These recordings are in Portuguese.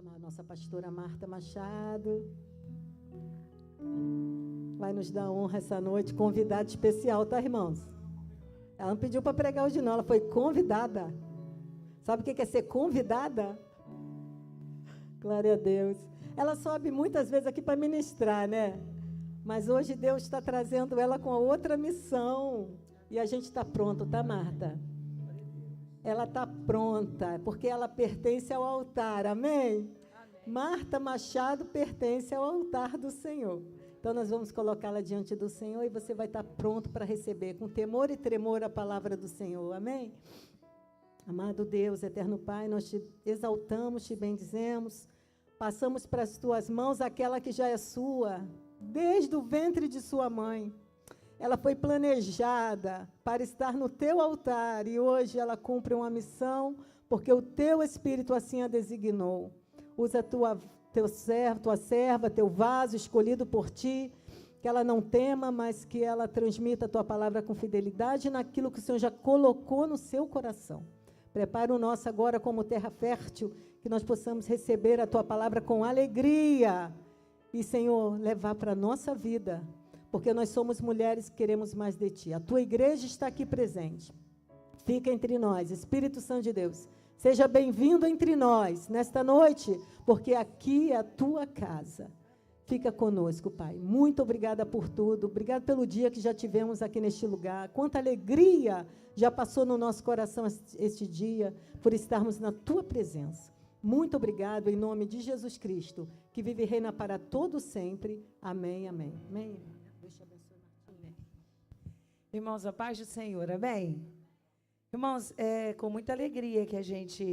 chamar a nossa pastora Marta Machado. Vai nos dar honra essa noite, convidada especial, tá, irmãos? Ela não pediu para pregar hoje não, ela foi convidada. Sabe o que é ser convidada? Glória a Deus. Ela sobe muitas vezes aqui para ministrar, né? Mas hoje Deus está trazendo ela com a outra missão. E a gente está pronto, tá, Marta? Ela está pronta, porque ela pertence ao altar, amém? Marta Machado pertence ao altar do Senhor. Então, nós vamos colocá-la diante do Senhor e você vai estar pronto para receber, com temor e tremor, a palavra do Senhor, amém? Amado Deus, eterno Pai, nós te exaltamos, te bendizemos, passamos para as tuas mãos aquela que já é sua, desde o ventre de sua mãe. Ela foi planejada para estar no teu altar e hoje ela cumpre uma missão, porque o teu Espírito assim a designou. Usa teu servo, tua serva, teu vaso escolhido por ti, que ela não tema, mas que ela transmita a tua palavra com fidelidade naquilo que o Senhor já colocou no seu coração. Prepara o nosso agora como terra fértil, que nós possamos receber a tua palavra com alegria e, Senhor, levar para a nossa vida, porque nós somos mulheres que queremos mais de ti. A tua igreja está aqui presente. Fica entre nós, Espírito Santo de Deus. Seja bem-vindo entre nós nesta noite, porque aqui é a tua casa. Fica conosco, Pai. Muito obrigada por tudo. Obrigado pelo dia que já tivemos aqui neste lugar. Quanta alegria já passou no nosso coração este dia, por estarmos na tua presença. Muito obrigado, em nome de Jesus Cristo, que vive e reina para todo sempre. Amém, amém. Amém. Deus te abençoe. Amém. Irmãos, a paz do Senhor, amém? Irmãos, é com muita alegria que a gente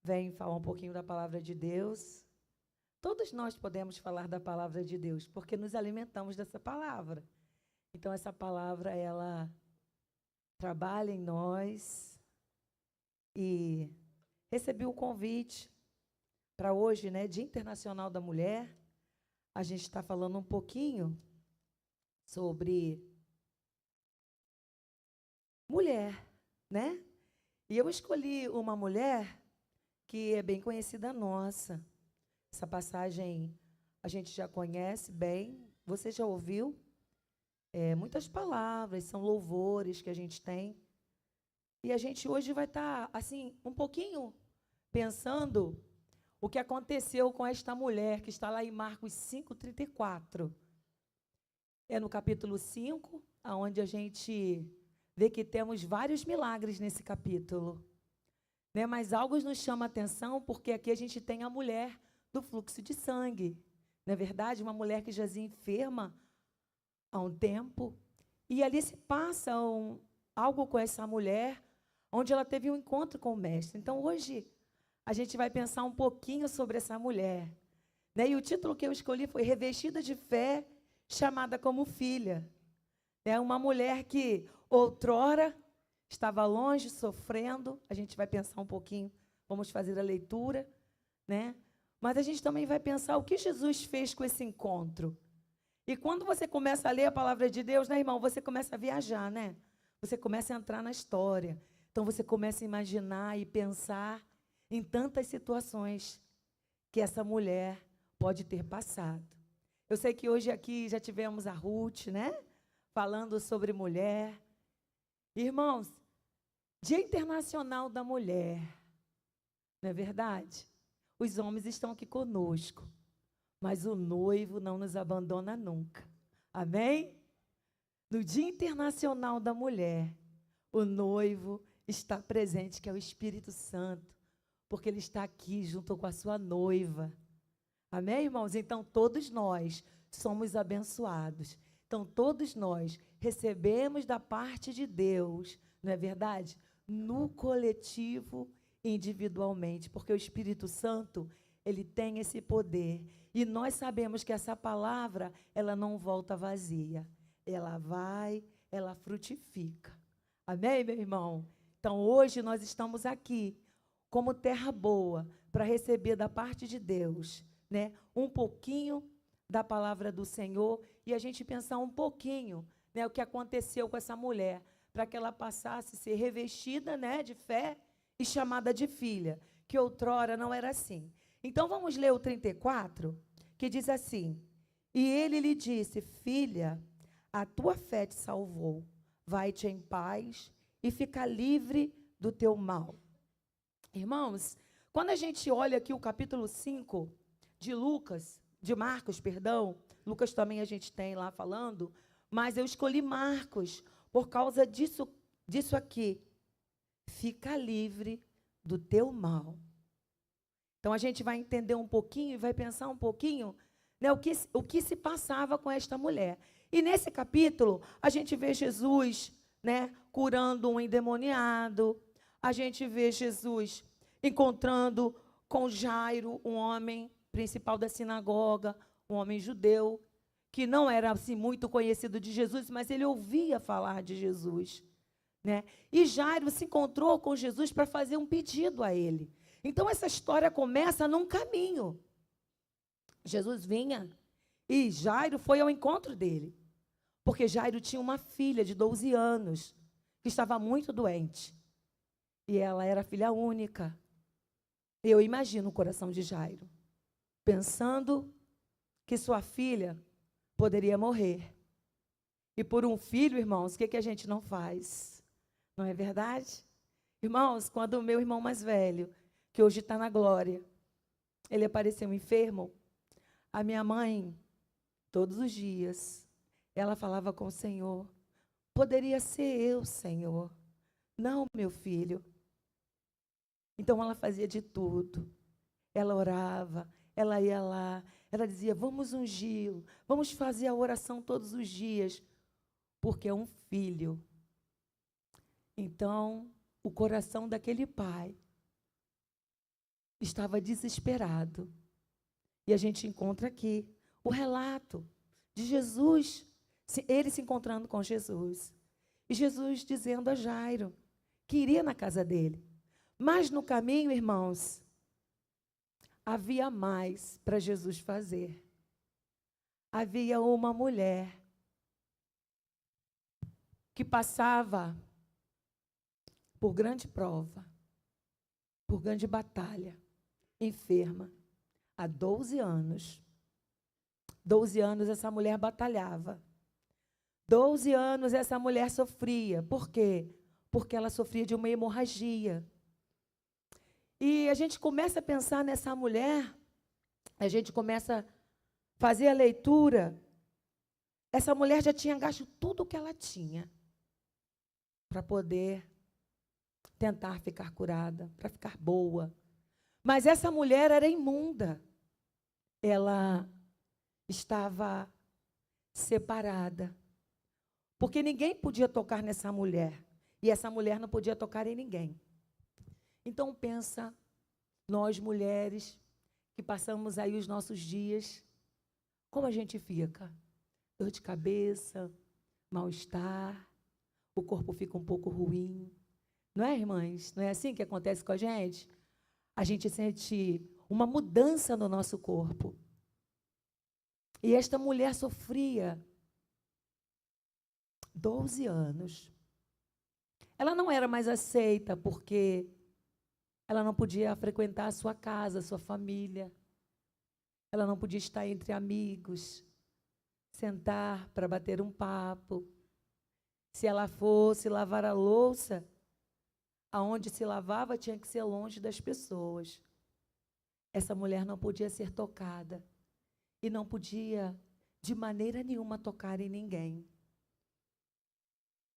vem falar um pouquinho da palavra de Deus. Todos nós podemos falar da palavra de Deus, porque nos alimentamos dessa palavra. Então, essa palavra, ela trabalha em nós. E recebi o convite para hoje, né, Dia Internacional da Mulher. A gente está falando um pouquinho sobre mulher, né? E eu escolhi uma mulher que é bem conhecida nossa. Essa passagem a gente já conhece bem. Você já ouviu? Muitas palavras, são louvores que a gente tem. E a gente hoje vai estar, assim, um pouquinho pensando o que aconteceu com esta mulher, que está lá em Marcos 5:34. É no capítulo 5, onde a gente vê que temos vários milagres nesse capítulo. Né? Mas algo nos chama a atenção, porque aqui a gente tem a mulher do fluxo de sangue. Não é verdade? Uma mulher que jazia enferma há um tempo. E ali se passa algo com essa mulher, onde ela teve um encontro com o mestre. Então, hoje, a gente vai pensar um pouquinho sobre essa mulher. Né? E o título que eu escolhi foi Revestida de Fé, chamada como filha. É uma mulher que, outrora, estava longe, sofrendo. A gente vai pensar um pouquinho, vamos fazer a leitura, né? Mas a gente também vai pensar o que Jesus fez com esse encontro. E quando você começa a ler a palavra de Deus, né, irmão, você começa a viajar, né? Você começa a entrar na história. Então, você começa a imaginar e pensar em tantas situações que essa mulher pode ter passado. Eu sei que hoje aqui já tivemos a Ruth, né? Falando sobre mulher. Irmãos, Dia Internacional da Mulher, não é verdade? Os homens estão aqui conosco, mas o noivo não nos abandona nunca. Amém? No Dia Internacional da Mulher, o noivo está presente, que é o Espírito Santo, porque ele está aqui junto com a sua noiva. Amém, irmãos? Então, todos nós somos abençoados. Então, todos nós recebemos da parte de Deus, não é verdade? No coletivo, individualmente, porque o Espírito Santo, ele tem esse poder. E nós sabemos que essa palavra, ela não volta vazia. Ela vai, ela frutifica. Amém, meu irmão? Então, hoje nós estamos aqui como terra boa para receber da parte de Deus, né, um pouquinho da palavra do Senhor e a gente pensar um pouquinho, né, o que aconteceu com essa mulher, para que ela passasse a ser revestida, né, de fé e chamada de filha, que outrora não era assim. Então, vamos ler o 34, que diz assim: E ele lhe disse, filha, a tua fé te salvou. Vai-te em paz e fica livre do teu mal. Irmãos, quando a gente olha aqui o capítulo 5 de Marcos, perdão, Lucas também a gente tem lá falando, mas eu escolhi Marcos por causa disso aqui. Fica livre do teu mal. Então a gente vai entender um pouquinho e vai pensar um pouquinho, né, o que se passava com esta mulher. E nesse capítulo, a gente vê Jesus, né, curando um endemoniado, a gente vê Jesus encontrando com Jairo, um homem principal da sinagoga, um homem judeu, que não era assim muito conhecido de Jesus, mas ele ouvia falar de Jesus, né? E Jairo se encontrou com Jesus para fazer um pedido a ele. Então essa história começa num caminho. Jesus vinha e Jairo foi ao encontro dele, porque Jairo tinha uma filha de 12 anos que estava muito doente. E ela era filha única. Eu imagino o coração de Jairo, pensando que sua filha poderia morrer. E por um filho, irmãos, o que a gente não faz? Não é verdade? Irmãos, quando o meu irmão mais velho, que hoje está na glória, ele apareceu enfermo, a minha mãe, todos os dias, ela falava com o Senhor, poderia ser eu, Senhor. Não, meu filho. Então ela fazia de tudo. Ela orava, ela ia lá, ela dizia, vamos ungí-lo, vamos fazer a oração todos os dias, porque é um filho. Então, o coração daquele pai estava desesperado. E a gente encontra aqui o relato de Jesus, ele se encontrando com Jesus. E Jesus dizendo a Jairo que iria na casa dele. Mas no caminho, irmãos, havia mais para Jesus fazer. Havia uma mulher que passava por grande prova, por grande batalha, enferma, há 12 anos. 12 anos essa mulher batalhava. 12 anos essa mulher sofria. Por quê? Porque ela sofria de uma hemorragia. E a gente começa a pensar nessa mulher, a gente começa a fazer a leitura. Essa mulher já tinha gasto tudo o que ela tinha para poder tentar ficar curada, para ficar boa. Mas essa mulher era imunda. Ela estava separada. Porque ninguém podia tocar nessa mulher. E essa mulher não podia tocar em ninguém. Então pensa, nós mulheres, que passamos aí os nossos dias, como a gente fica? Dor de cabeça, mal-estar, o corpo fica um pouco ruim. Não é, irmãs? Não é assim que acontece com a gente? A gente sente uma mudança no nosso corpo. E esta mulher sofria 12 anos. Ela não era mais aceita porque ela não podia frequentar a sua casa, a sua família. Ela não podia estar entre amigos, sentar para bater um papo. Se ela fosse lavar a louça, aonde se lavava tinha que ser longe das pessoas. Essa mulher não podia ser tocada e não podia, de maneira nenhuma, tocar em ninguém.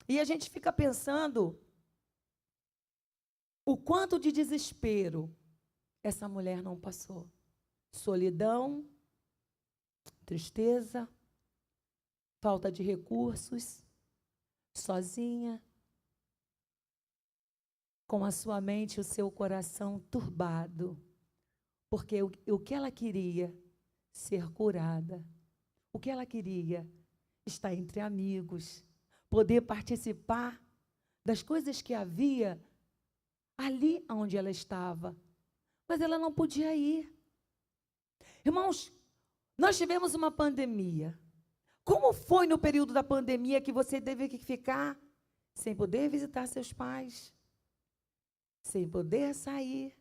E a gente fica pensando o quanto de desespero essa mulher não passou. Solidão, tristeza, falta de recursos, sozinha, com a sua mente e o seu coração turbado, porque o que ela queria? Ser curada. O que ela queria? Estar entre amigos, poder participar das coisas que havia ali onde ela estava. Mas ela não podia ir. Irmãos, nós tivemos uma pandemia. Como foi no período da pandemia que você teve que ficar sem poder visitar seus pais, sem poder sair,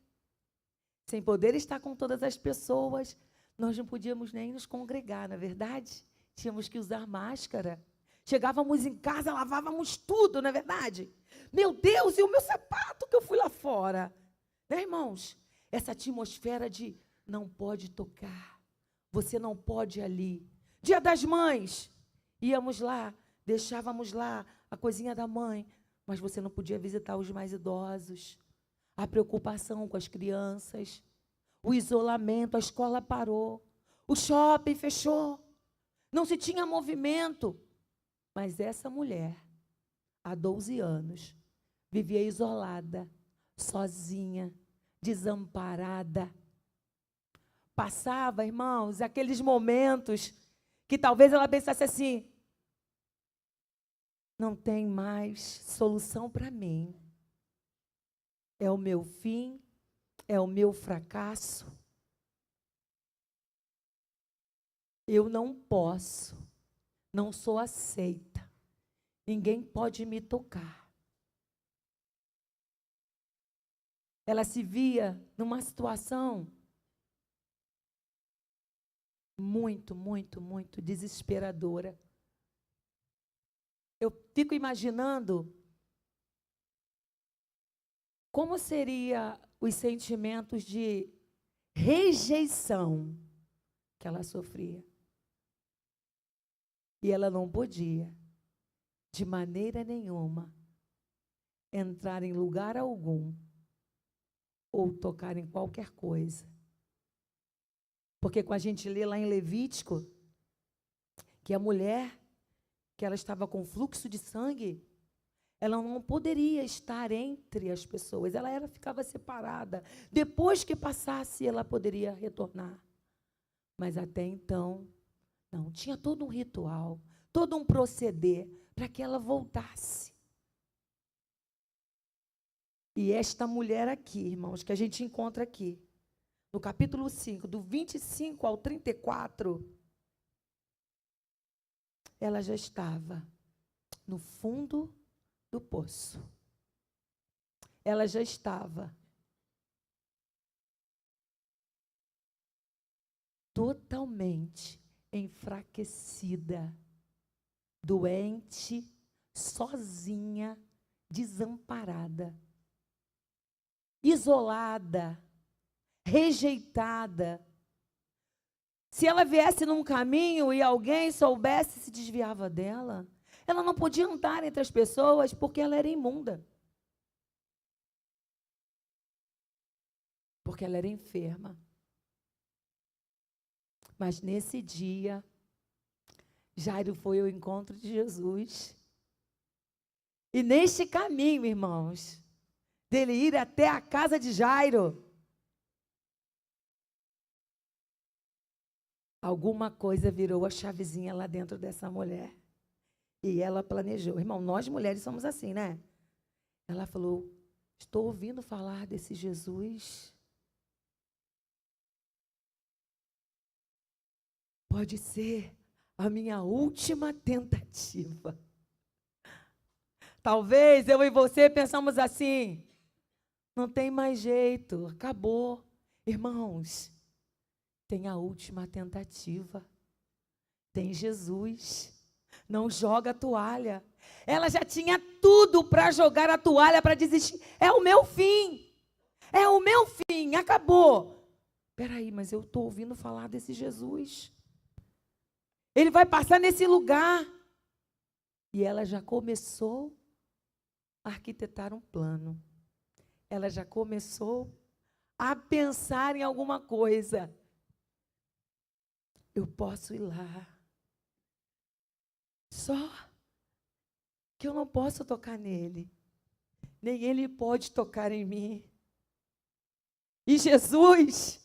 sem poder estar com todas as pessoas, nós não podíamos nem nos congregar, na verdade? Tínhamos que usar máscara. Chegávamos em casa, lavávamos tudo, não é verdade? Meu Deus, e o meu sapato que eu fui lá fora? Né, irmãos? Essa atmosfera de não pode tocar, você não pode ir ali. Dia das Mães, íamos lá, deixávamos lá a coisinha da mãe, mas você não podia visitar os mais idosos. A preocupação com as crianças, o isolamento, a escola parou, o shopping fechou, não se tinha movimento. Mas essa mulher, há 12 anos, vivia isolada, sozinha, desamparada. Passava, irmãos, aqueles momentos que talvez ela pensasse assim: não tem mais solução para mim. É o meu fim, é o meu fracasso. Eu não posso, não sou aceita. Ninguém pode me tocar. Ela se via numa situação muito, muito, muito desesperadora. Eu fico imaginando como seria os sentimentos de rejeição que ela sofria. E ela não podia, de maneira nenhuma, entrar em lugar algum ou tocar em qualquer coisa. Porque quando a gente lê lá em Levítico, que a mulher, que ela estava com fluxo de sangue, ela não poderia estar entre as pessoas, ela ficava separada. Depois que passasse, ela poderia retornar. Mas até então, não, tinha todo um ritual, todo um proceder para que ela voltasse. E esta mulher aqui, irmãos, que a gente encontra aqui, no capítulo 5, do 25 ao 34, ela já estava no fundo do poço. Ela já estava totalmente enfraquecida, doente, sozinha, desamparada, isolada, rejeitada. Se ela viesse num caminho e alguém soubesse, se desviava dela, ela não podia andar entre as pessoas porque ela era imunda. Porque ela era enferma. Mas nesse dia, Jairo foi ao encontro de Jesus. E neste caminho, irmãos, dele ir até a casa de Jairo, alguma coisa virou a chavezinha lá dentro dessa mulher. E ela planejou. Irmão, nós mulheres somos assim, né? Ela falou: estou ouvindo falar desse Jesus. Pode ser a minha última tentativa. Talvez eu e você pensamos assim: não tem mais jeito, acabou. Irmãos, tem a última tentativa. Tem Jesus. Não joga a toalha. Ela já tinha tudo para jogar a toalha, para desistir. É o meu fim. É o meu fim. Acabou. Espera aí, mas eu estou ouvindo falar desse Jesus. Ele vai passar nesse lugar. E ela já começou a arquitetar um plano. Ela já começou a pensar em alguma coisa. Eu posso ir lá. Só que eu não posso tocar nele. Nem ele pode tocar em mim. E Jesus,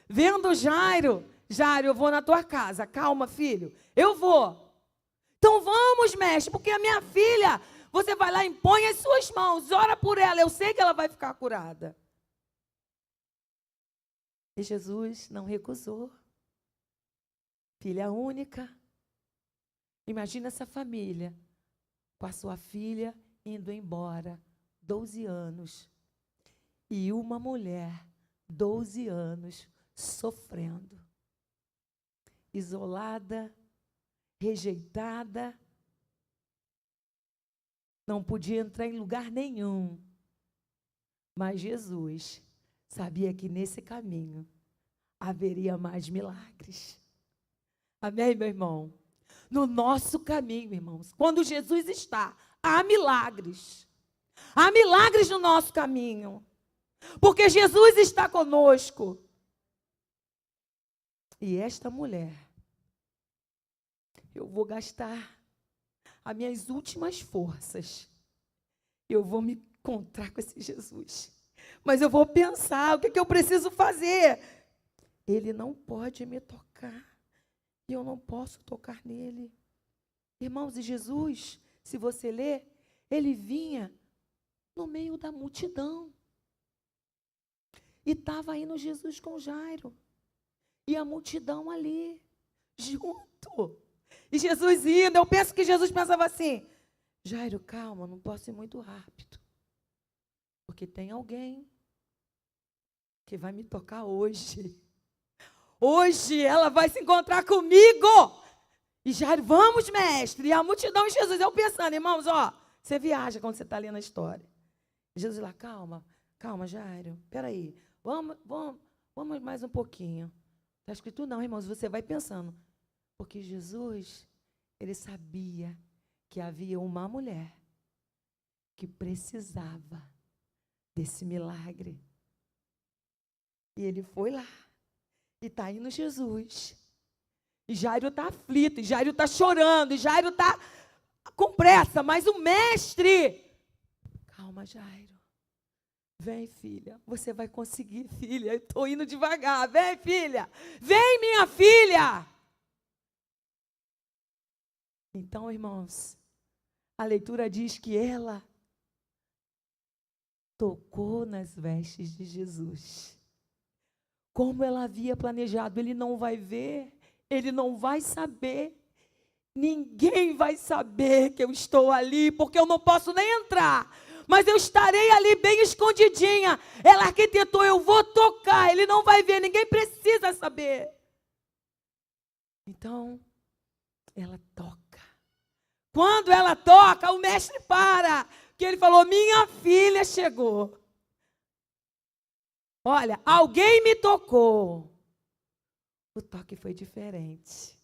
vendo Jairo, Jairo, eu vou na tua casa. Calma, filho. Eu vou. Então vamos, mestre, porque a minha filha, você vai lá, impõe as suas mãos, ora por ela. Eu sei que ela vai ficar curada. E Jesus não recusou. Filha única. Imagina essa família, com a sua filha indo embora, 12 anos. E uma mulher 12 anos sofrendo, isolada, rejeitada, não podia entrar em lugar nenhum. Mas Jesus sabia que nesse caminho haveria mais milagres. Amém, meu irmão? No nosso caminho, irmãos, quando Jesus está, há milagres. Há milagres no nosso caminho. Porque Jesus está conosco. E esta mulher, eu vou gastar as minhas últimas forças. Eu vou me encontrar com esse Jesus. Mas eu vou pensar, o que eu preciso fazer? Ele não pode me tocar. E eu não posso tocar nele. Irmãos, e Jesus, se você ler, ele vinha no meio da multidão. E estava indo Jesus com Jairo. E a multidão ali, junto. E Jesus indo, eu penso que Jesus pensava assim, Jairo, calma, não posso ir muito rápido. Porque tem alguém que vai me tocar hoje. Hoje ela vai se encontrar comigo. E Jairo, vamos, mestre. E a multidão e Jesus, eu pensando, irmãos, ó, você viaja quando você está lendo a história. E Jesus lá, calma, Jairo, peraí, vamos mais um pouquinho. Está escrito não, irmãos, você vai pensando. Porque Jesus, ele sabia que havia uma mulher que precisava desse milagre. E ele foi lá. E está indo Jesus. E Jairo está aflito, e Jairo está chorando, e Jairo está com pressa, mas o mestre, calma, Jairo, vem, filha, você vai conseguir, filha, eu estou indo devagar, vem, filha, vem, minha filha. Então, irmãos, a leitura diz que ela tocou nas vestes de Jesus. Como ela havia planejado, ele não vai ver, ele não vai saber, ninguém vai saber que eu estou ali, porque eu não posso nem entrar, mas eu estarei ali bem escondidinha. Ela arquitetou, eu vou tocar, ele não vai ver, ninguém precisa saber. Então, ela toca. Quando ela toca, o mestre para, porque ele falou, minha filha chegou. Olha, alguém me tocou. O toque foi diferente.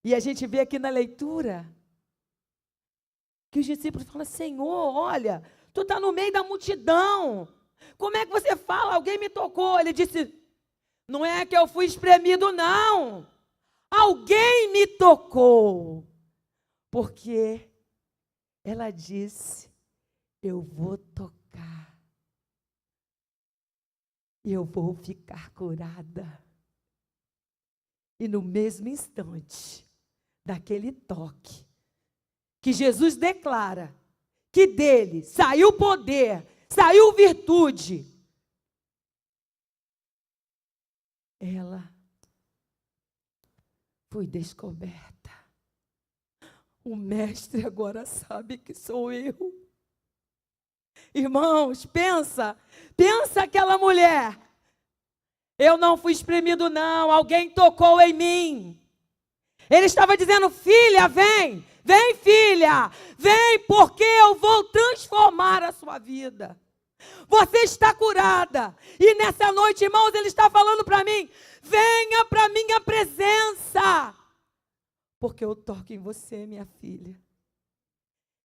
E a gente vê aqui na leitura que os discípulos falam, Senhor, olha, tu está no meio da multidão. Como é que você fala? Alguém me tocou. Ele disse, não é que eu fui espremido, não. Alguém me tocou. Porque ela disse, eu vou tocar. E eu vou ficar curada. E no mesmo instante, daquele toque, que Jesus declara que dele saiu poder, saiu virtude, ela foi descoberta. O mestre agora sabe que sou eu. Irmãos, pensa aquela mulher. Eu não fui espremido, não. Alguém tocou em mim. Ele estava dizendo, filha, vem, filha, vem, porque eu vou transformar a sua vida. Você está curada. E nessa noite, irmãos, ele está falando para mim, venha para a minha presença. Porque eu toco em você, minha filha.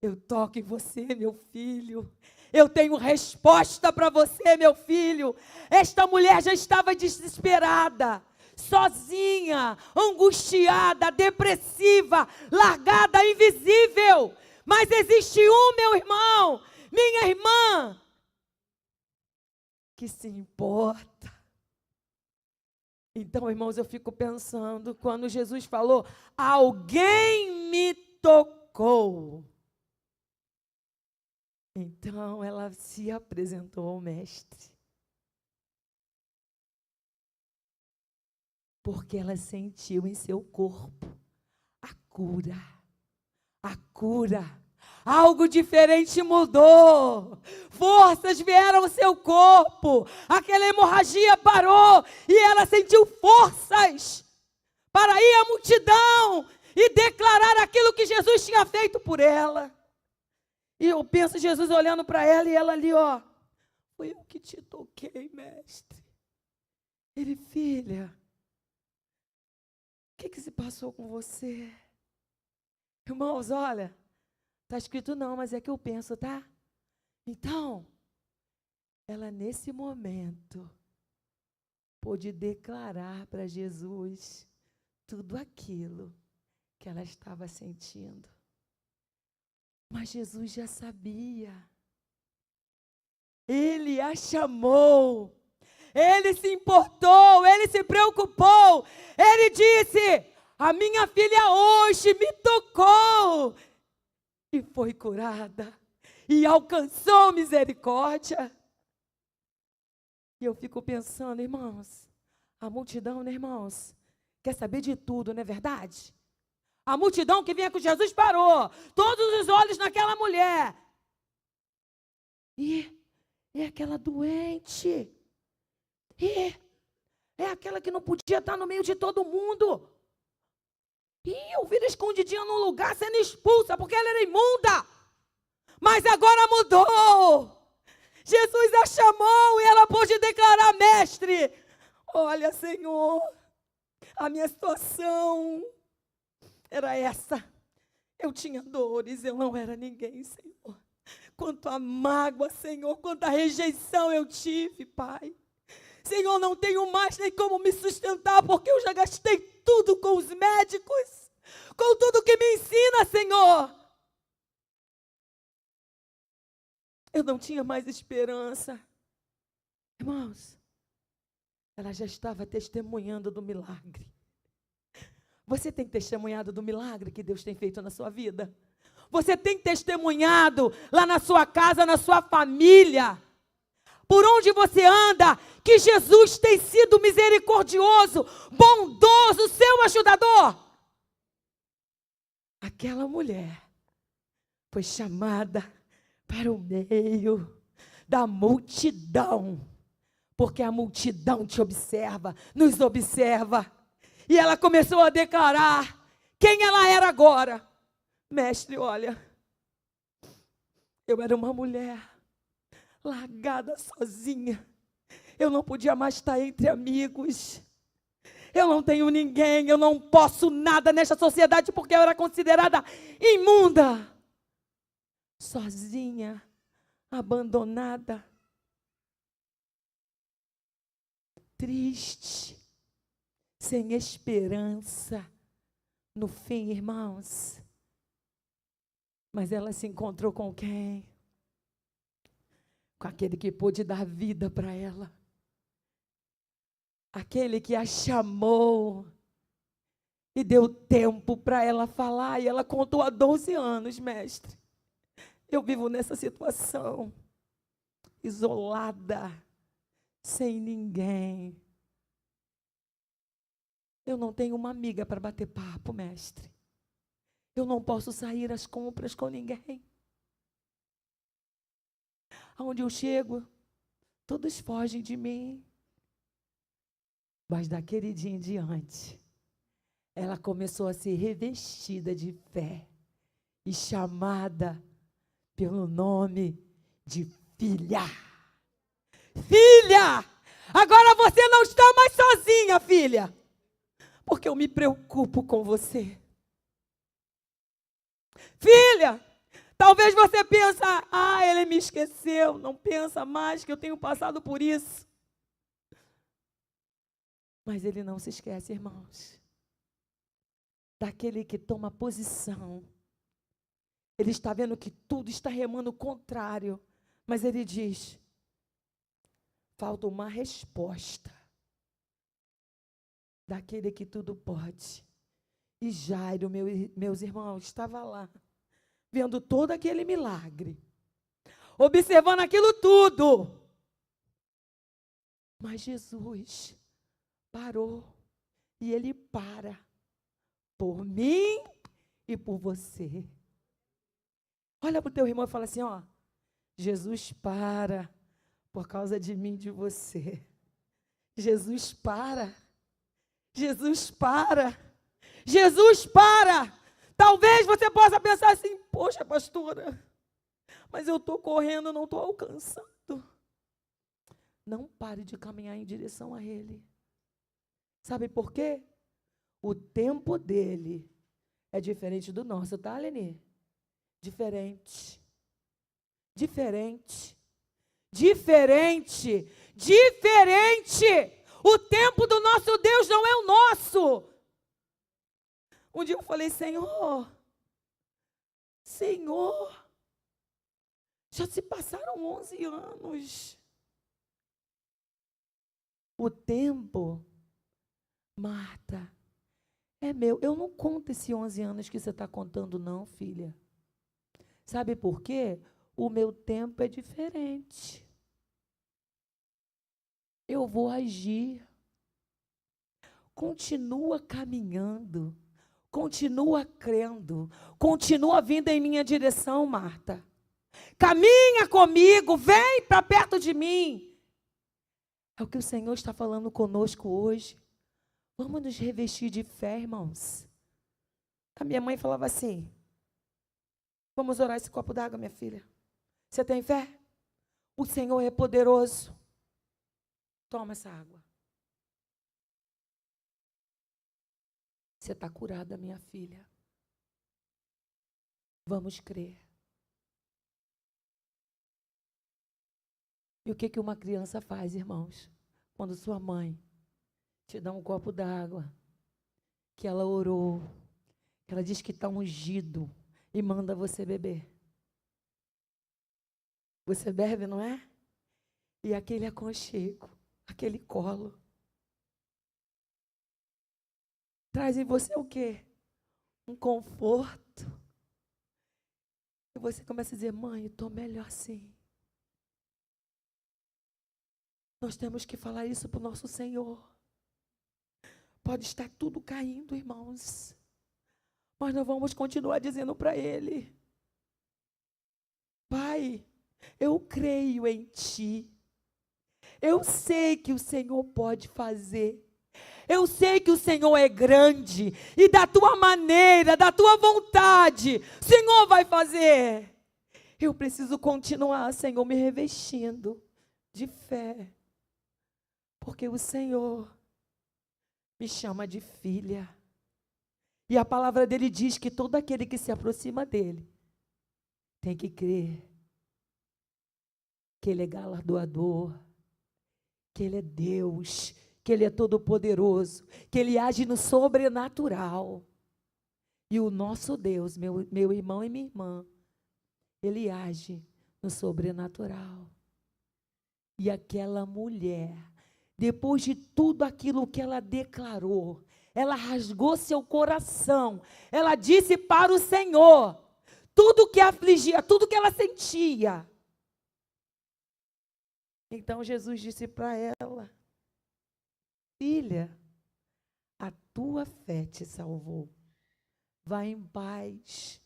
Eu toco em você, meu filho. Eu tenho resposta para você, meu filho. Esta mulher já estava desesperada, sozinha, angustiada, depressiva, largada, invisível. Mas existe um, meu irmão, minha irmã, que se importa. Então, irmãos, eu fico pensando, quando Jesus falou, alguém me tocou. Então, ela se apresentou ao mestre. Porque ela sentiu em seu corpo a cura, Algo diferente mudou. Forças vieram ao seu corpo. Aquela hemorragia parou e ela sentiu forças para ir à multidão e declarar aquilo que Jesus tinha feito por ela. E eu penso Jesus olhando para ela e ela ali, ó. Foi eu que te toquei, mestre. Ele, filha, o que se passou com você? Irmãos, olha, está escrito não, mas é que eu penso, tá? Então, ela nesse momento pôde declarar para Jesus tudo aquilo que ela estava sentindo. Mas Jesus já sabia. Ele a chamou. Ele se importou, ele se preocupou. Ele disse: a minha filha hoje me tocou e foi curada e alcançou misericórdia. E eu fico pensando, irmãos, a multidão, né, irmãos, quer saber de tudo, não é verdade? A multidão que vinha com Jesus parou, todos os olhos naquela mulher. E é aquela doente. E é aquela que não podia estar no meio de todo mundo. E eu vi escondidinha num lugar sendo expulsa porque ela era imunda. Mas agora mudou. Jesus a chamou e ela pôde declarar: mestre, olha, Senhor, a minha situação era essa. Eu tinha dores, eu não era ninguém, Senhor. Quanto a mágoa, Senhor, quanta rejeição eu tive, Pai. Senhor, não tenho mais nem como me sustentar, porque eu já gastei tudo com os médicos, com tudo que me ensina, Senhor. Eu não tinha mais esperança. Irmãos, ela já estava testemunhando do milagre. Você tem testemunhado do milagre que Deus tem feito na sua vida? Você tem testemunhado lá na sua casa, na sua família? Por onde você anda, que Jesus tem sido misericordioso, bondoso, seu ajudador? Aquela mulher foi chamada para o meio da multidão, porque a multidão te observa, nos observa. E ela começou a declarar quem ela era agora. Mestre, olha, eu era uma mulher largada sozinha. Eu não podia mais estar entre amigos. Eu não tenho ninguém, eu não posso nada nesta sociedade porque eu era considerada imunda. Sozinha, abandonada, triste, sem esperança. No fim, irmãos, mas ela se encontrou com quem? Com aquele que pôde dar vida para ela. Aquele que a chamou e deu tempo para ela falar. E ela contou há 12 anos, mestre. Eu vivo nessa situação, isolada, sem ninguém. Eu não tenho uma amiga para bater papo, mestre. Eu não posso sair às compras com ninguém. Aonde eu chego, todos fogem de mim. Mas daquele dia em diante, ela começou a ser revestida de fé e chamada pelo nome de filha. Filha! Agora você não está mais sozinha, filha. Porque eu me preocupo com você. Filha! Talvez você pense, ele me esqueceu. Não pensa mais que eu tenho passado por isso. Mas ele não se esquece, irmãos, daquele que toma posição. Ele está vendo que tudo está remando contrário, mas ele diz, falta uma resposta daquele que tudo pode. E Jairo, meus irmãos, estava lá, vendo todo aquele milagre, observando aquilo tudo. Mas Jesus parou, e ele para por mim e por você. Olha para o teu irmão e fala assim, ó, Jesus para por causa de mim e de você. Jesus para. Jesus para. Jesus para. Talvez você possa pensar assim, poxa, pastora, mas eu estou correndo, não estou alcançando. Não pare de caminhar em direção a Ele. Sabe por quê? O tempo dele é diferente do nosso, tá, Leni? Diferente. Diferente. Diferente. Diferente. O tempo do nosso Deus não é o nosso. Um dia eu falei, Senhor, já se passaram 11 anos. O tempo, Marta, é meu. Eu não conto esses 11 anos que você está contando, não, filha. Sabe por quê? O meu tempo é diferente. Eu vou agir. Continua caminhando. Continua crendo. Continua vindo em minha direção, Marta. Caminha comigo. Vem para perto de mim. É o que o Senhor está falando conosco hoje. Vamos nos revestir de fé, irmãos. A minha mãe falava assim, vamos orar esse copo d'água, minha filha. Você tem fé? O Senhor é poderoso. Toma essa água. Você está curada, minha filha. Vamos crer. E o que uma criança faz, irmãos? Quando sua mãe te dá um copo d'água, que ela orou, que ela diz que está ungido e manda você beber. Você bebe, não é? E aquele aconchego, aquele colo, traz em você o quê? Um conforto. E você começa a dizer, mãe, eu estou melhor sim. Nós temos que falar isso para o nosso Senhor. Pode estar tudo caindo, irmãos. Mas nós vamos continuar dizendo para Ele, Pai, eu creio em Ti. Eu sei que o Senhor pode fazer. Eu sei que o Senhor é grande. E da Tua maneira, da Tua vontade, o Senhor vai fazer. Eu preciso continuar, Senhor, me revestindo de fé. Porque o Senhor me chama de filha. E a palavra dele diz que todo aquele que se aproxima dele tem que crer que ele é galardoador, que ele é Deus, que ele é todo-poderoso, que ele age no sobrenatural. E o nosso Deus, meu irmão e minha irmã, ele age no sobrenatural. E aquela mulher, depois de tudo aquilo que ela declarou, ela rasgou seu coração, ela disse para o Senhor tudo que afligia, tudo que ela sentia. Então Jesus disse para ela, filha, a tua fé te salvou. Vai em paz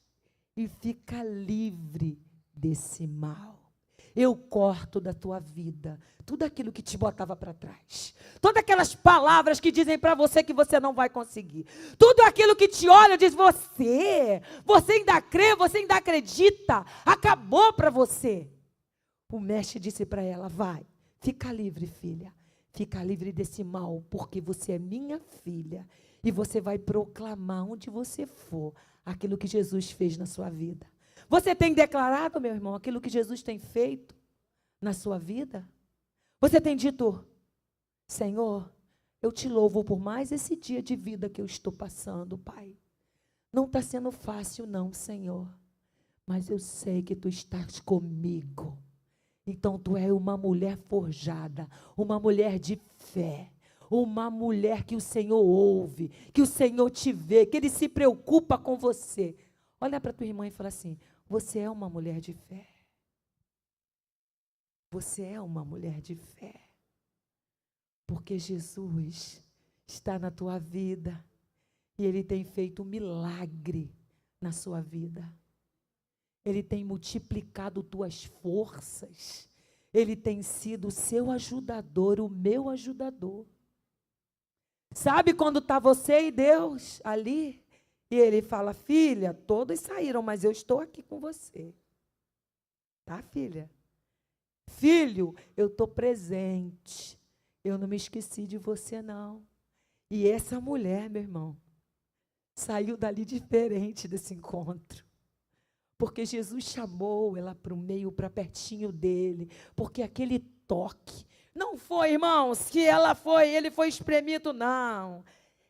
e fica livre desse mal. Eu corto da tua vida tudo aquilo que te botava para trás. Todas aquelas palavras que dizem para você que você não vai conseguir. Tudo aquilo que te olha e diz, você ainda crê, você ainda acredita. Acabou para você. O mestre disse para ela, vai, fica livre, filha. Fica livre desse mal, porque você é minha filha. E você vai proclamar onde você for aquilo que Jesus fez na sua vida. Você tem declarado, meu irmão, aquilo que Jesus tem feito na sua vida? Você tem dito, Senhor, eu te louvo por mais esse dia de vida que eu estou passando, Pai. Não está sendo fácil não, Senhor. Mas eu sei que Tu estás comigo. Então Tu és uma mulher forjada, uma mulher de fé. Uma mulher que o Senhor ouve, que o Senhor te vê, que Ele se preocupa com você. Olha para tua irmã e fala assim, você é uma mulher de fé. Você é uma mulher de fé. Porque Jesus está na tua vida e Ele tem feito um milagre na sua vida. Ele tem multiplicado tuas forças. Ele tem sido o seu ajudador, o meu ajudador. Sabe quando está você e Deus ali? E ele fala, filha, todos saíram, mas eu estou aqui com você. Tá, filha? Filho, eu estou presente. Eu não me esqueci de você, não. E essa mulher, meu irmão, saiu dali diferente desse encontro. Porque Jesus chamou ela para o meio, para pertinho dele. Porque aquele toque, não foi, irmãos, que ele foi espremido, não.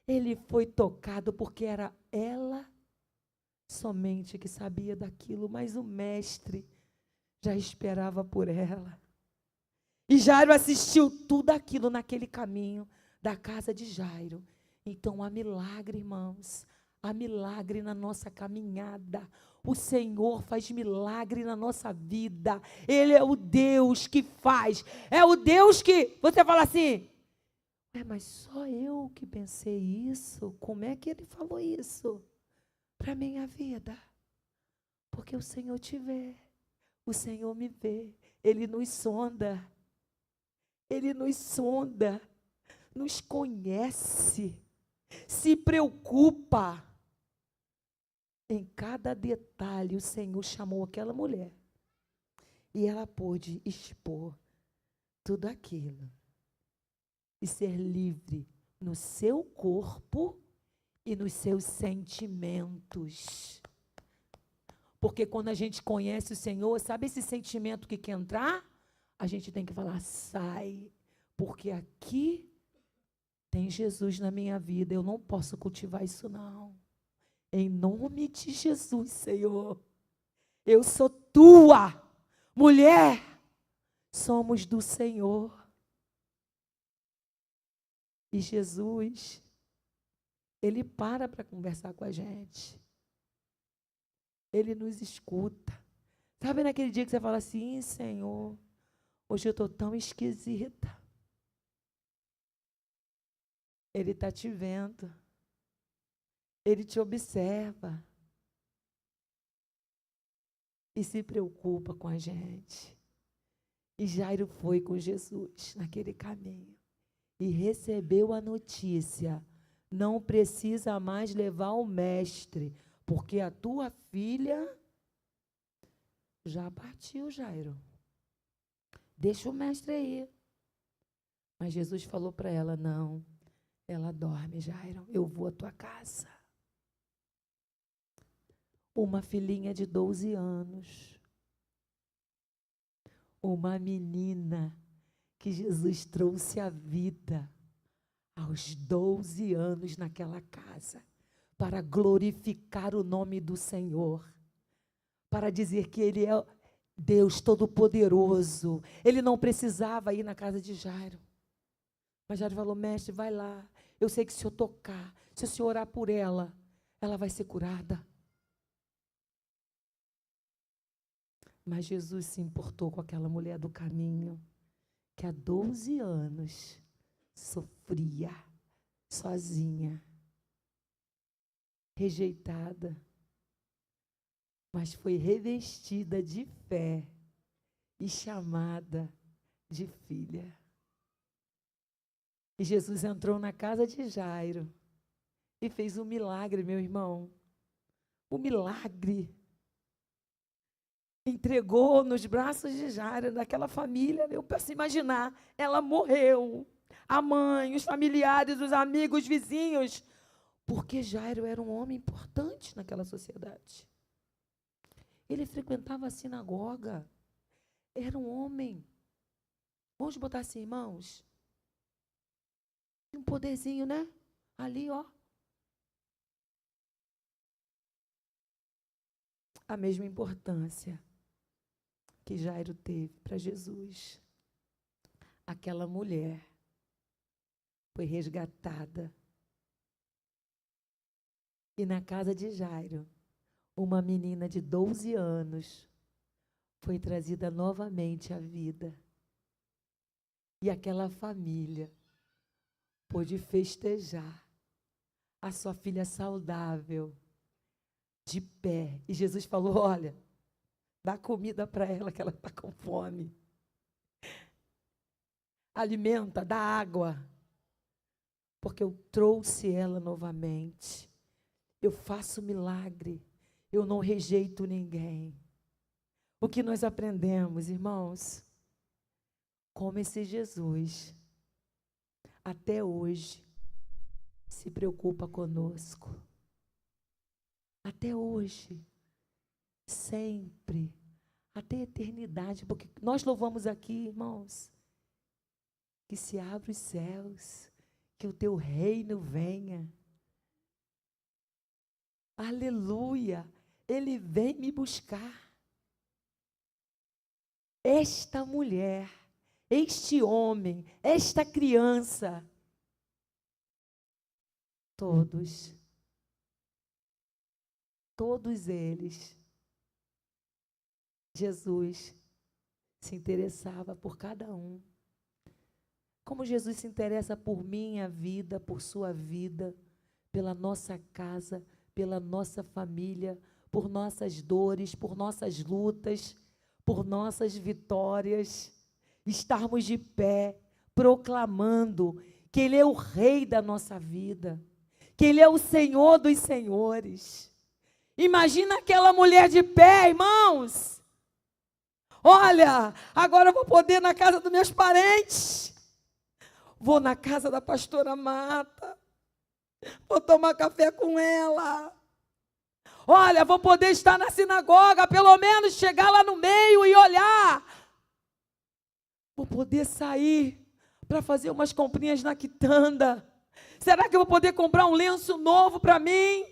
Ele foi tocado porque era ela somente que sabia daquilo, mas o mestre já esperava por ela. E Jairo assistiu tudo aquilo naquele caminho da casa de Jairo. Então há milagre, irmãos, há milagre na nossa caminhada. O Senhor faz milagre na nossa vida. Ele é o Deus que faz. É o Deus que, você fala assim, mas só eu que pensei isso? Como é que ele falou isso para minha vida? Porque o Senhor te vê, o Senhor me vê, Ele nos sonda. Ele nos sonda, nos conhece, se preocupa. Em cada detalhe, o Senhor chamou aquela mulher. E ela pôde expor tudo aquilo. E ser livre no seu corpo e nos seus sentimentos. Porque quando a gente conhece o Senhor, sabe esse sentimento que quer entrar? A gente tem que falar, sai, porque aqui tem Jesus na minha vida, eu não posso cultivar isso não. Em nome de Jesus, Senhor, eu sou tua, mulher, somos do Senhor. E Jesus, Ele para conversar com a gente. Ele nos escuta. Sabe naquele dia que você fala assim, Senhor, hoje eu estou tão esquisita. Ele está te vendo. Ele te observa. E se preocupa com a gente. E Jairo foi com Jesus naquele caminho. E recebeu a notícia. Não precisa mais levar o mestre, porque a tua filha já partiu, Jairo. Deixa o mestre aí. Mas Jesus falou para ela, não, ela dorme, Jairo, eu vou à tua casa. Uma filhinha de 12 anos. Uma menina que Jesus trouxe à vida aos 12 anos naquela casa, para glorificar o nome do Senhor, para dizer que Ele é Deus Todo-Poderoso. Ele não precisava ir na casa de Jairo. Mas Jairo falou, mestre, vai lá. Eu sei que se eu tocar, se o senhor orar por ela, ela vai ser curada. Mas Jesus se importou com aquela mulher do caminho, que há 12 anos sofria sozinha, rejeitada, mas foi revestida de fé e chamada de filha. E Jesus entrou na casa de Jairo e fez um milagre, meu irmão. Um milagre. Entregou nos braços de Jairo, daquela família, eu posso imaginar, ela morreu. A mãe, os familiares, os amigos, os vizinhos, porque Jairo era um homem importante naquela sociedade. Ele frequentava a sinagoga, era um homem. Vamos botar assim, irmãos? Um poderzinho, né? Ali, ó. A mesma importância que Jairo teve para Jesus. Aquela mulher foi resgatada. E na casa de Jairo, uma menina de 12 anos foi trazida novamente à vida. E aquela família pôde festejar a sua filha saudável, de pé. E Jesus falou, olha, Dá comida para ela, que ela está com fome. Alimenta, dá água. Porque eu trouxe ela novamente. Eu faço milagre. Eu não rejeito ninguém. O que nós aprendemos, irmãos? Como esse Jesus, até hoje, se preocupa conosco. Até hoje. Sempre. Até a eternidade. Porque nós louvamos aqui, irmãos, que se abra os céus, que o teu reino venha. Aleluia! Ele vem me buscar. Esta mulher, este homem, esta criança, todos eles, Jesus se interessava por cada um. Como Jesus se interessa por minha vida, por sua vida, pela nossa casa, pela nossa família, por nossas dores, por nossas lutas, por nossas vitórias. Estarmos de pé, proclamando que Ele é o Rei da nossa vida, que Ele é o Senhor dos senhores. Imagina aquela mulher de pé, irmãos. Olha, agora eu vou poder ir na casa dos meus parentes. Vou na casa da pastora Marta. Vou tomar café com ela. Olha, vou poder estar na sinagoga, pelo menos chegar lá no meio e olhar. Vou poder sair para fazer umas comprinhas na quitanda. Será que eu vou poder comprar um lenço novo para mim?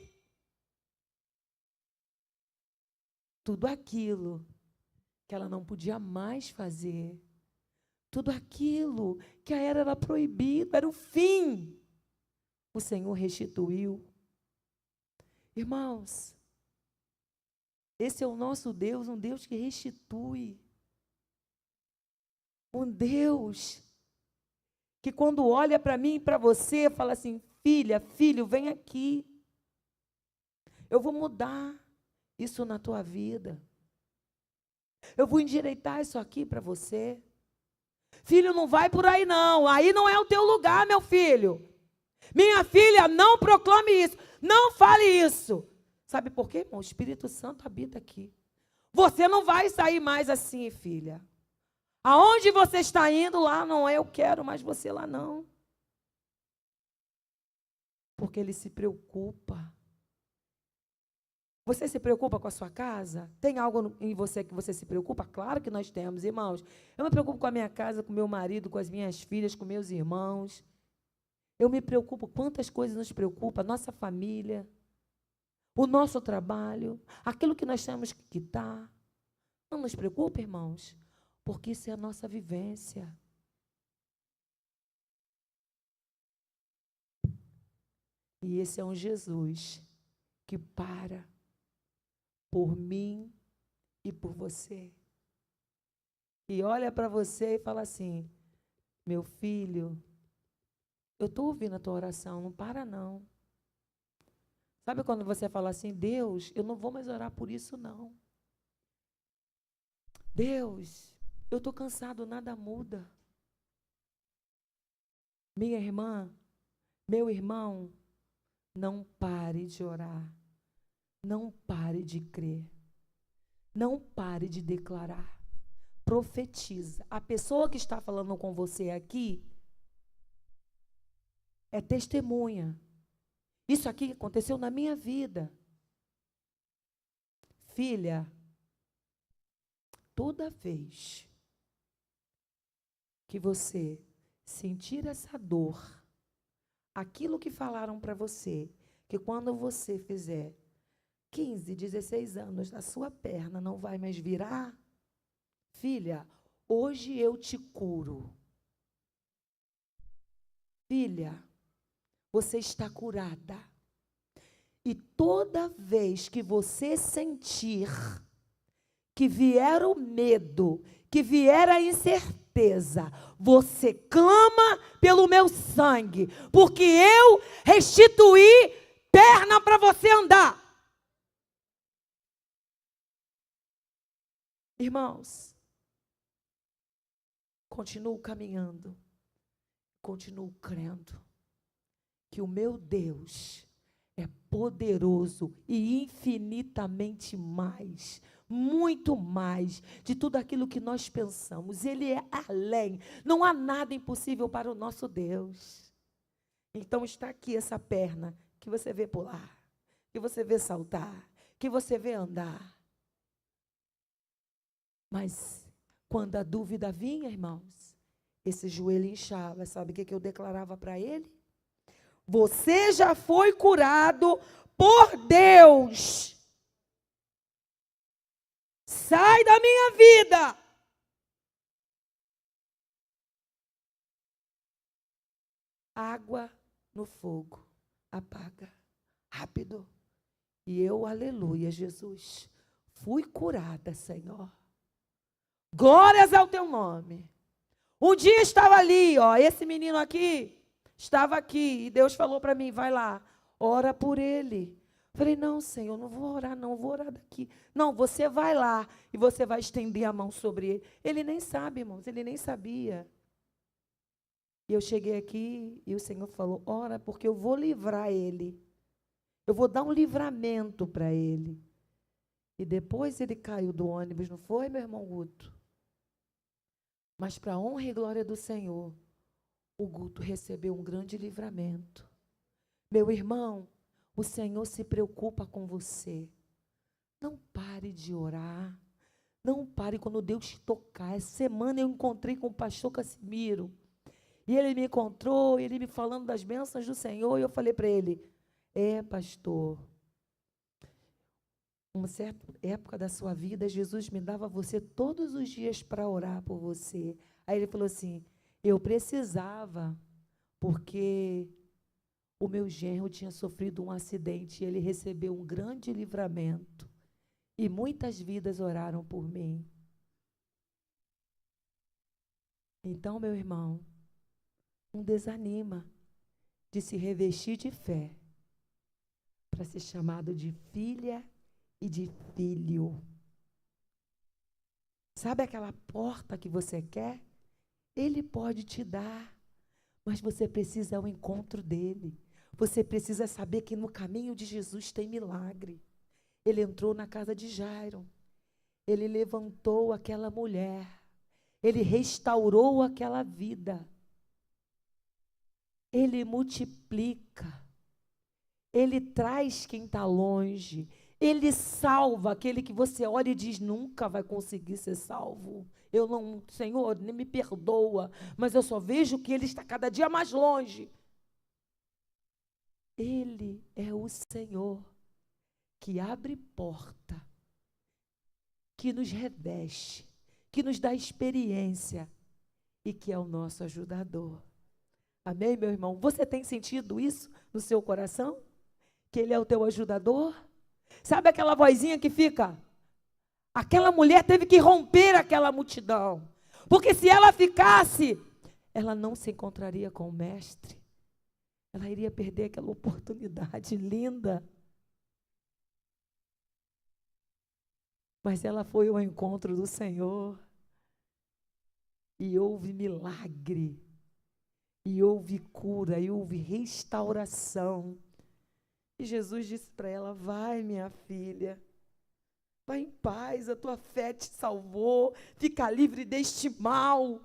Tudo aquilo que ela não podia mais fazer. Tudo aquilo que era proibido, era o fim. O Senhor restituiu. Irmãos, esse é o nosso Deus, um Deus que restitui. Um Deus que quando olha para mim e para você, fala assim, filha, filho, vem aqui. Eu vou mudar isso na tua vida. Eu vou endireitar isso aqui para você. Filho, não vai por aí não. Aí não é o teu lugar, meu filho. Minha filha, não proclame isso. Não fale isso. Sabe por quê, irmão? O Espírito Santo habita aqui. Você não vai sair mais assim, filha. Aonde você está indo, lá não é eu quero mais você lá não. Porque Ele se preocupa. Você se preocupa com a sua casa? Tem algo em você que você se preocupa? Claro que nós temos, irmãos. Eu me preocupo com a minha casa, com meu marido, com as minhas filhas, com meus irmãos. Eu me preocupo, quantas coisas nos preocupam, a nossa família, o nosso trabalho, aquilo que nós temos que quitar. Não nos preocupa, irmãos, porque isso é a nossa vivência. E esse é um Jesus que para por mim e por você. E olha para você e fala assim, meu filho, eu estou ouvindo a tua oração, não para não. Sabe quando você fala assim, Deus, eu não vou mais orar por isso não. Deus, eu estou cansado, nada muda. Minha irmã, meu irmão, não pare de orar. Não pare de crer. Não pare de declarar. Profetiza. A pessoa que está falando com você aqui é testemunha. Isso aqui aconteceu na minha vida. Filha, toda vez que você sentir essa dor, aquilo que falaram para você, que quando você fizer 15, 16 anos, a sua perna não vai mais virar, filha, hoje eu te curo. Filha, você está curada. E toda vez que você sentir que vier o medo, que vier a incerteza, você clama pelo meu sangue, porque eu restituí perna para você andar. Irmãos, continuo caminhando, continuo crendo que o meu Deus é poderoso e infinitamente mais, muito mais de tudo aquilo que nós pensamos. Ele é além. Não há nada impossível para o nosso Deus. Então está aqui essa perna que você vê pular, que você vê saltar, que você vê andar. Mas quando a dúvida vinha, irmãos, esse joelho inchava. Sabe o que eu declarava para ele? Você já foi curado por Deus. Sai da minha vida. Água no fogo. Apaga. Rápido. E eu, aleluia, Jesus, fui curada, Senhor. Glórias ao teu nome. Um dia estava ali, ó, esse menino aqui, estava aqui, e Deus falou para mim, vai lá, ora por ele. Falei, não, Senhor, não vou orar, não, vou orar daqui. Não, você vai lá e você vai estender a mão sobre ele. Ele nem sabe, irmãos, ele nem sabia. E eu cheguei aqui e o Senhor falou, ora, porque eu vou livrar ele. Eu vou dar um livramento para ele. E depois ele caiu do ônibus, não foi, meu irmão Guto? Mas para a honra e glória do Senhor, o Guto recebeu um grande livramento. Meu irmão, o Senhor se preocupa com você. Não pare de orar. Não pare quando Deus te tocar. Essa semana eu encontrei com o pastor Cassimiro. E ele me encontrou, ele me falando das bênçãos do Senhor. E eu falei para ele, pastor, uma certa época da sua vida, Jesus me dava você todos os dias para orar por você. Aí ele falou assim, eu precisava, porque o meu genro tinha sofrido um acidente e ele recebeu um grande livramento. E muitas vidas oraram por mim. Então, meu irmão, não desanima de se revestir de fé para ser chamado de filha e de filho. Sabe aquela porta que você quer? Ele pode te dar, mas você precisa ao encontro dele. Você precisa saber que no caminho de Jesus tem milagre. Ele entrou na casa de Jairo. Ele levantou aquela mulher. Ele restaurou aquela vida. Ele multiplica. Ele traz quem está longe. Ele salva aquele que você olha e diz, nunca vai conseguir ser salvo. Eu não, Senhor, nem me perdoa, mas eu só vejo que ele está cada dia mais longe. Ele é o Senhor que abre porta, que nos reveste, que nos dá experiência e que é o nosso ajudador. Amém, meu irmão? Você tem sentido isso no seu coração? Que ele é o teu ajudador? Sabe aquela vozinha que fica? Aquela mulher teve que romper aquela multidão. Porque se ela ficasse, ela não se encontraria com o mestre. Ela iria perder aquela oportunidade linda. Mas ela foi ao encontro do Senhor. E houve milagre. E houve cura, e houve restauração. E Jesus disse para ela, vai minha filha, vai em paz, a tua fé te salvou, fica livre deste mal.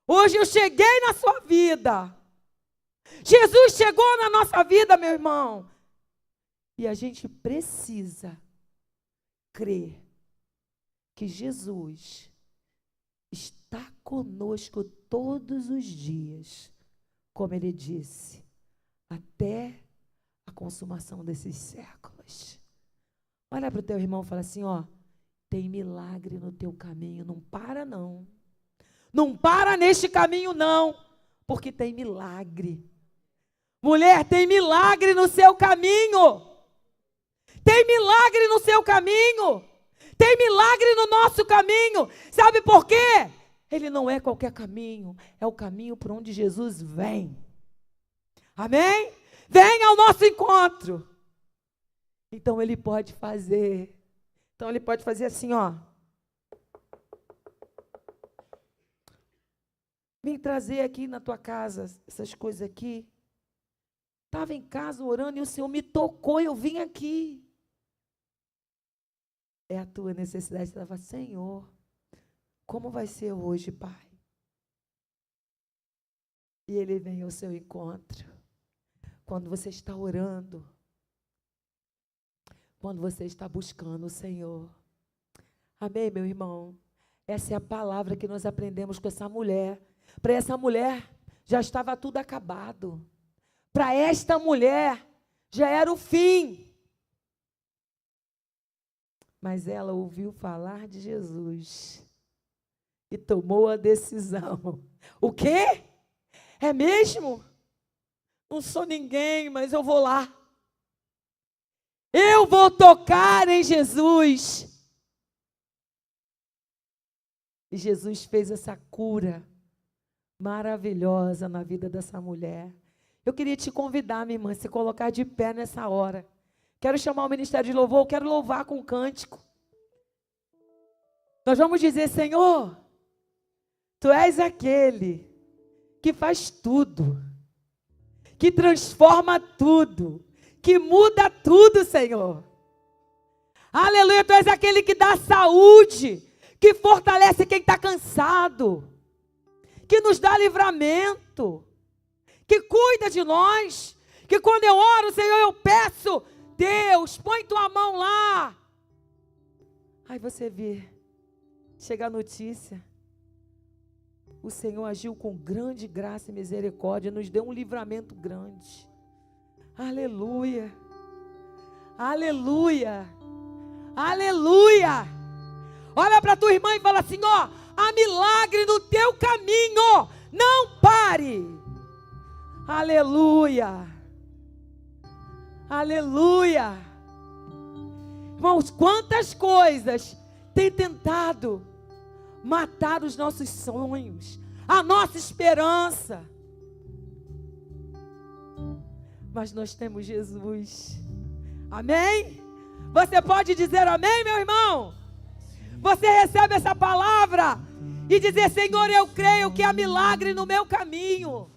Hoje eu cheguei na sua vida. Jesus chegou na nossa vida, meu irmão. E a gente precisa crer que Jesus está conosco todos os dias, como ele disse, até a consumação desses séculos. Olha para o teu irmão e fala assim, ó, tem milagre no teu caminho, não para não. Não para neste caminho não, porque tem milagre. Mulher, tem milagre no seu caminho. Tem milagre no seu caminho. Tem milagre no nosso caminho. Sabe por quê? Ele não é qualquer caminho, é o caminho por onde Jesus vem. Amém? Vem ao nosso encontro. Então ele pode fazer. Então ele pode fazer assim, ó. vim trazer aqui na tua casa essas coisas aqui. Estava em casa orando e o Senhor me tocou e eu vim aqui. É a tua necessidade. Você estava, Senhor, como vai ser hoje, Pai? E Ele vem ao seu encontro. Quando você está orando, quando você está buscando o Senhor. Amém, meu irmão? Essa é a palavra que nós aprendemos com essa mulher. Para essa mulher, já estava tudo acabado. Para esta mulher, já era o fim. Mas ela ouviu falar de Jesus e tomou a decisão. O quê? É mesmo? Não sou ninguém, mas eu vou lá. Eu vou tocar em Jesus. E Jesus fez essa cura maravilhosa na vida dessa mulher. Eu queria te convidar, minha irmã, a se colocar de pé nessa hora. Quero chamar o Ministério de Louvor, quero louvar com um cântico. Nós vamos dizer, Senhor, Tu és aquele que faz tudo, que transforma tudo, que muda tudo, Senhor. Aleluia, Tu és aquele que dá saúde, que fortalece quem está cansado, que nos dá livramento, que cuida de nós, que quando eu oro, Senhor, eu peço, Deus, põe Tua mão lá. Aí você vê, chega a notícia, o Senhor agiu com grande graça e misericórdia, nos deu um livramento grande. Aleluia, aleluia, aleluia. Olha para tua irmã e fala assim, ó, há milagre no teu caminho, não pare. Aleluia, aleluia. Irmãos, quantas coisas têm tentado matar os nossos sonhos, a nossa esperança. Mas nós temos Jesus. Amém? Você pode dizer amém, meu irmão? Você recebe essa palavra e dizer, Senhor, eu creio que há milagre no meu caminho.